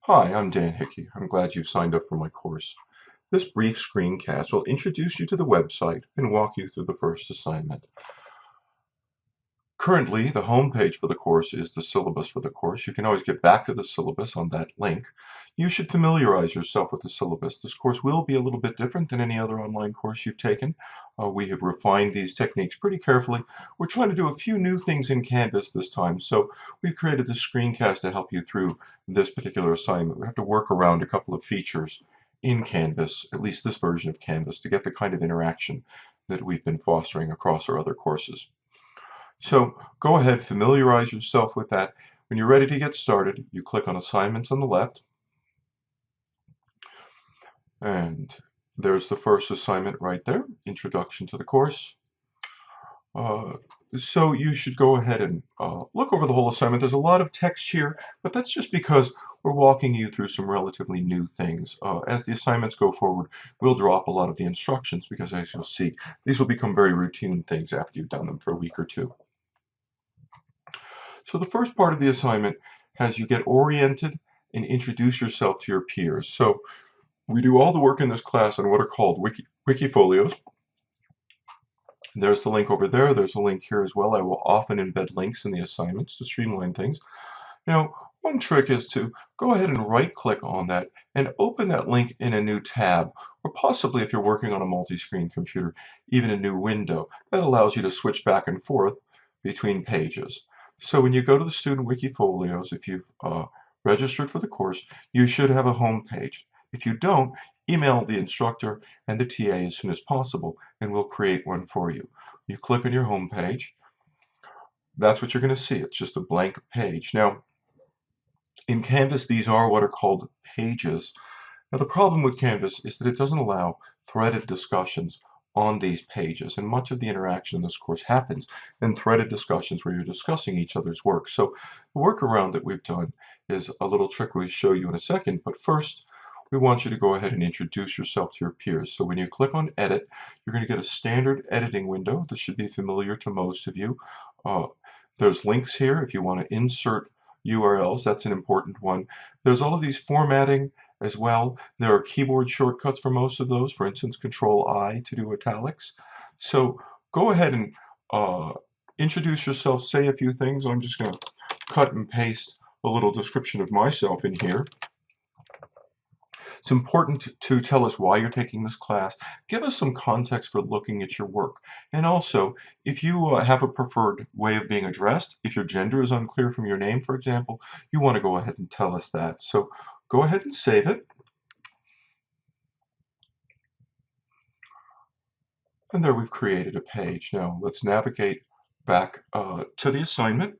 Hi, I'm Dan Hickey. I'm glad you've signed up for my course. This brief screencast will introduce you to the website and walk you through the first assignment. Currently, the home page for the course is the syllabus for the course. You can always get back to the syllabus on that link. You should familiarize yourself with the syllabus. This course will be a little bit different than any other online course you've taken. We have refined these techniques pretty carefully. We're trying to do a few new things in Canvas this time, so we've created this screencast to help you through this particular assignment. We have to work around a couple of features in Canvas, at least this version of Canvas, to get the kind of interaction that we've been fostering across our other courses. So go ahead, familiarize yourself with that. When you're ready to get started, you click on Assignments on the left, and there's the first assignment right there, Introduction to the Course. So you should go ahead and look over the whole assignment. There's a lot of text here, but that's just because we're walking you through some relatively new things. As the assignments go forward, we'll drop a lot of the instructions because, as you'll see, these will become very routine things after you've done them for a week or two. So the first part of the assignment has you get oriented and introduce yourself to your peers. So we do all the work in this class on what are called Wikifolios. There's the link over there. There's a link here as well. I will often embed links in the assignments to streamline things. Now, one trick is to go ahead and right-click on that and open that link in a new tab, or possibly if you're working on a multi-screen computer, even a new window. That allows you to switch back and forth between pages. So when you go to the student Wikifolios, if you've registered for the course, you should have a home page. If you don't, email the instructor and the TA as soon as possible, and we'll create one for you. You click on your home page. That's what you're going to see. It's just a blank page. Now, in Canvas, these are what are called pages. Now, the problem with Canvas is that it doesn't allow threaded discussions on these pages, and much of the interaction in this course happens in threaded discussions where you're discussing each other's work. So the workaround that we've done is a little trick we'll show you in a second, but first we want you to go ahead and introduce yourself to your peers. So when you click on Edit, you're going to get a standard editing window. This should be familiar to most of you. There's links here if you want to insert URLs. That's an important one. There's all of these formatting as well. There are keyboard shortcuts for most of those, for instance, Control-I to do italics. So go ahead and introduce yourself, say a few things. I'm just going to cut and paste a little description of myself in here. It's important to tell us why you're taking this class. Give us some context for looking at your work. And also, if you have a preferred way of being addressed, if your gender is unclear from your name, for example, you want to go ahead and tell us that. So go ahead and save it. And there we've created a page. Now let's navigate back to the assignment.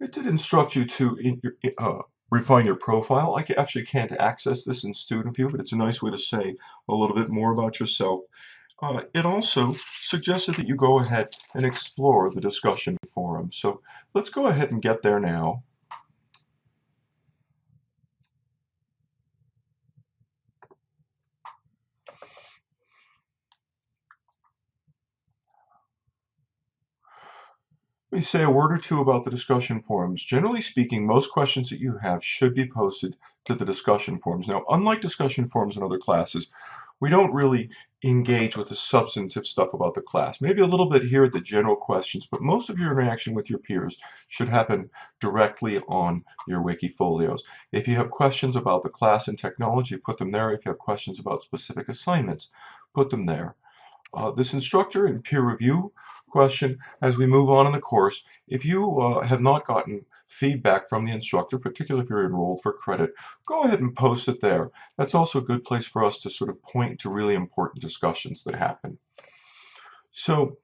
It did instruct you to refine your profile. I actually can't access this in Student View, but it's a nice way to say a little bit more about yourself. It also suggested that you go ahead and explore the discussion forum. So let's go ahead and get there now. Let me say a word or two about the discussion forums. Generally speaking, most questions that you have should be posted to the discussion forums. Now, unlike discussion forums in other classes, we don't really engage with the substantive stuff about the class. Maybe a little bit here at the general questions, but most of your interaction with your peers should happen directly on your Wikifolios. If you have questions about the class and technology, put them there. If you have questions about specific assignments, put them there. This instructor and peer review question as we move on in the course. If you have not gotten feedback from the instructor, particularly if you're enrolled for credit, go ahead and post it there. That's also a good place for us to sort of point to really important discussions that happen. So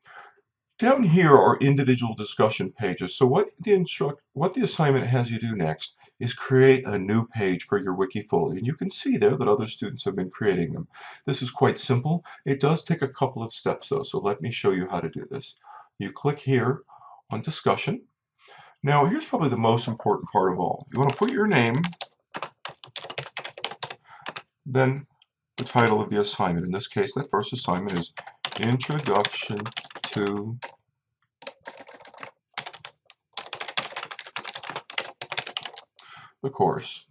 down here are individual discussion pages. So what the assignment has you do next is create a new page for your Wikifolio. And you can see there that other students have been creating them. This is quite simple. It does take a couple of steps though, so let me show you how to do this. You click here on discussion. Now here's probably the most important part of all. You want to put your name, then the title of the assignment. In this case, that first assignment is Introduction to the course.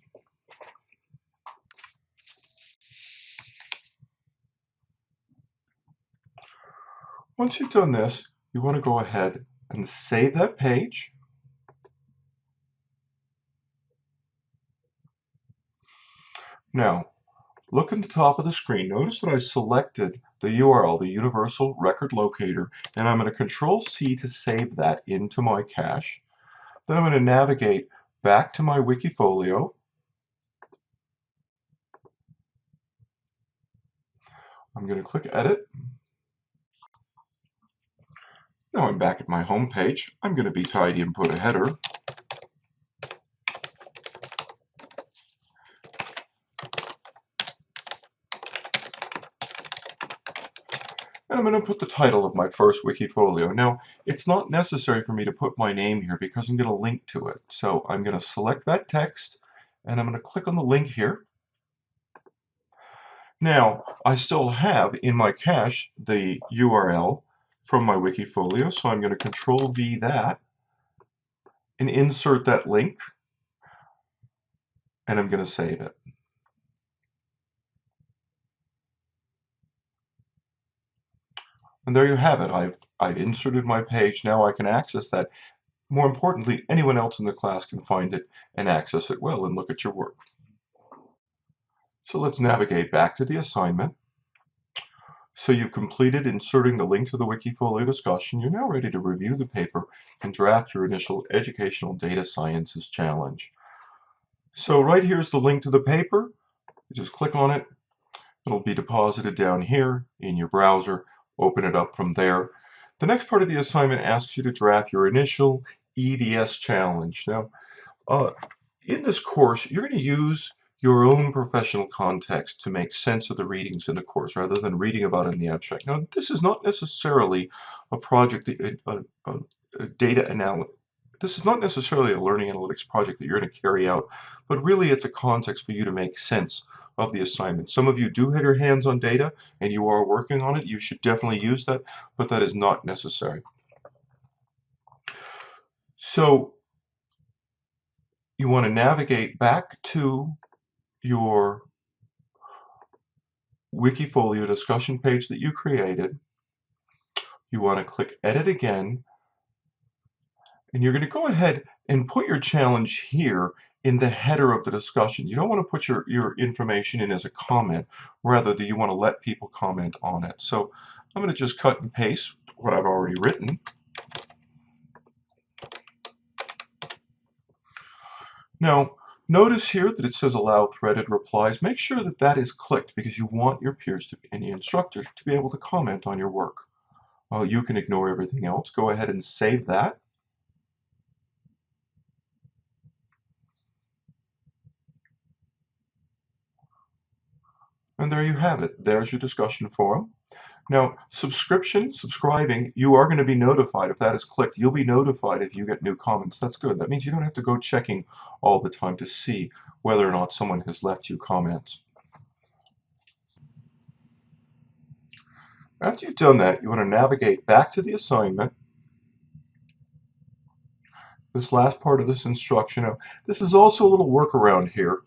Once you've done this, you want to go ahead and save that page. Now, look at the top of the screen. Notice that I selected the URL, the Universal Record Locator, and I'm going to Control-C to save that into my cache. Then I'm going to navigate back to my Wikifolio. I'm going to click Edit. Now I'm back at my home page. I'm going to be tidy and put a header. And I'm going to put the title of my first Wikifolio. Now, it's not necessary for me to put my name here because I'm going to link to it. So I'm going to select that text, and I'm going to click on the link here. Now, I still have in my cache the URL from my Wikifolio, so I'm going to Control-V that and insert that link, and I'm going to save it. And there you have it. I've inserted my page. Now I can access that. More importantly, anyone else in the class can find it and access it well and look at your work. So let's navigate back to the assignment. So you've completed inserting the link to the Wikifolio discussion. You're now ready to review the paper and draft your initial Educational Data Sciences challenge. So right here is the link to the paper. You just click on it. It'll be deposited down here in your browser. Open it up from there. The next part of the assignment asks you to draft your initial EDS challenge. Now, in this course, you're going to use your own professional context to make sense of the readings in the course rather than reading about it in the abstract. Now, this is not necessarily a project, data analysis. This is not necessarily a learning analytics project that you're going to carry out, but really it's a context for you to make sense of the assignment. Some of you do have your hands on data and you are working on it. You should definitely use that, but that is not necessary. So you want to navigate back to your Wikifolio discussion page that you created. You want to click Edit again, and you're going to go ahead and put your challenge here in the header of the discussion. You don't want to put your information in as a comment, rather than you want to let people comment on it. So I'm going to just cut and paste what I've already written. Now, notice here that it says allow threaded replies. Make sure that that is clicked because you want your peers and the instructors to be able to comment on your work. You can ignore everything else. Go ahead and save that. And there you have it. There's your discussion forum. Now, subscribing, you are going to be notified if that is clicked. You'll be notified if you get new comments. That's good. That means you don't have to go checking all the time to see whether or not someone has left you comments. After you've done that, you want to navigate back to the assignment. This last part of this instruction, this is also a little workaround here.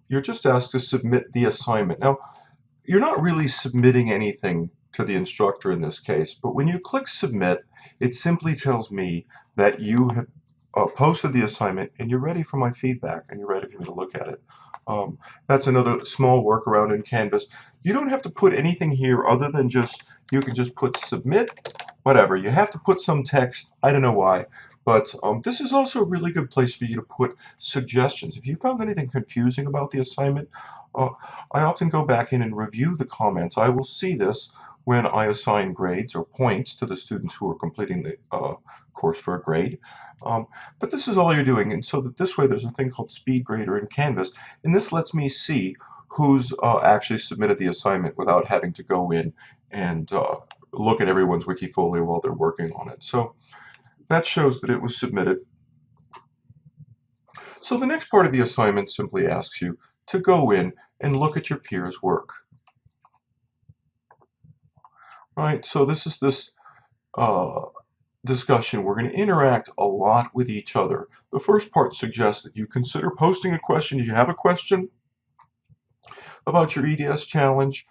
You're just asked to submit the assignment. Now, you're not really submitting anything to the instructor in this case, but when you click submit, it simply tells me that you have posted the assignment and you're ready for my feedback and you're ready for me to look at it. That's another small workaround in Canvas. You don't have to put anything here other than you can just put submit, whatever. You have to put some text, I don't know why. But this is also a really good place for you to put suggestions. If you found anything confusing about the assignment, I often go back in and review the comments. I will see this when I assign grades or points to the students who are completing the course for a grade. But this is all you're doing, and so that this way there's a thing called Speed Grader in Canvas, and this lets me see who's actually submitted the assignment without having to go in and look at everyone's Wikifolio while they're working on it. So that shows that it was submitted. So the next part of the assignment simply asks you to go in and look at your peers' work. Right, so this is this discussion, we're going to interact a lot with each other. The first part suggests that you consider posting a question. If you have a question about your EDS challenge,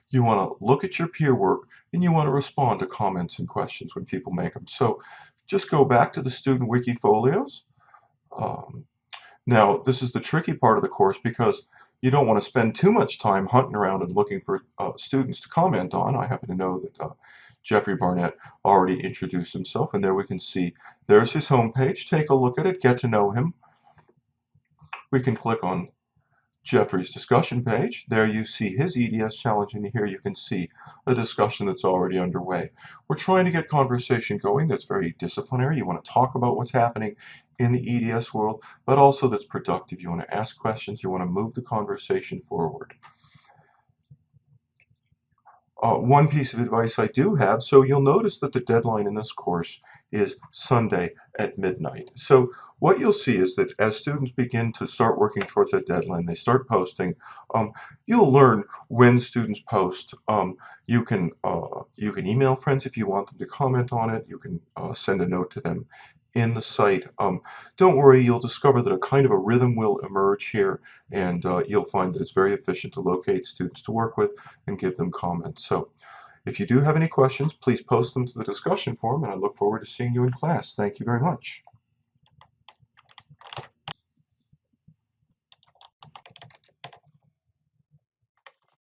you want to look at your peer work and you want to respond to comments and questions when people make them. So just go back to the student Wikifolios. Now, this is the tricky part of the course because you don't want to spend too much time hunting around and looking for students to comment on. I happen to know that Jeffrey Barnett already introduced himself, and there we can see there's his homepage. Take a look at it, get to know him. We can click on Jeffrey's discussion page. There you see his EDS challenge, and here you can see a discussion that's already underway. We're trying to get conversation going that's very disciplinary. You want to talk about what's happening in the EDS world, but also that's productive. You want to ask questions. You want to move the conversation forward. One piece of advice I do have, so you'll notice that the deadline in this course is Sunday at midnight. So what you'll see is that as students begin to start working towards that deadline, they start posting, you'll learn when students post. You can email friends if you want them to comment on it. You can send a note to them in the site. Don't worry, you'll discover that a kind of a rhythm will emerge here, and you'll find that it's very efficient to locate students to work with and give them comments. So if you do have any questions, please post them to the discussion forum, and I look forward to seeing you in class. Thank you very much.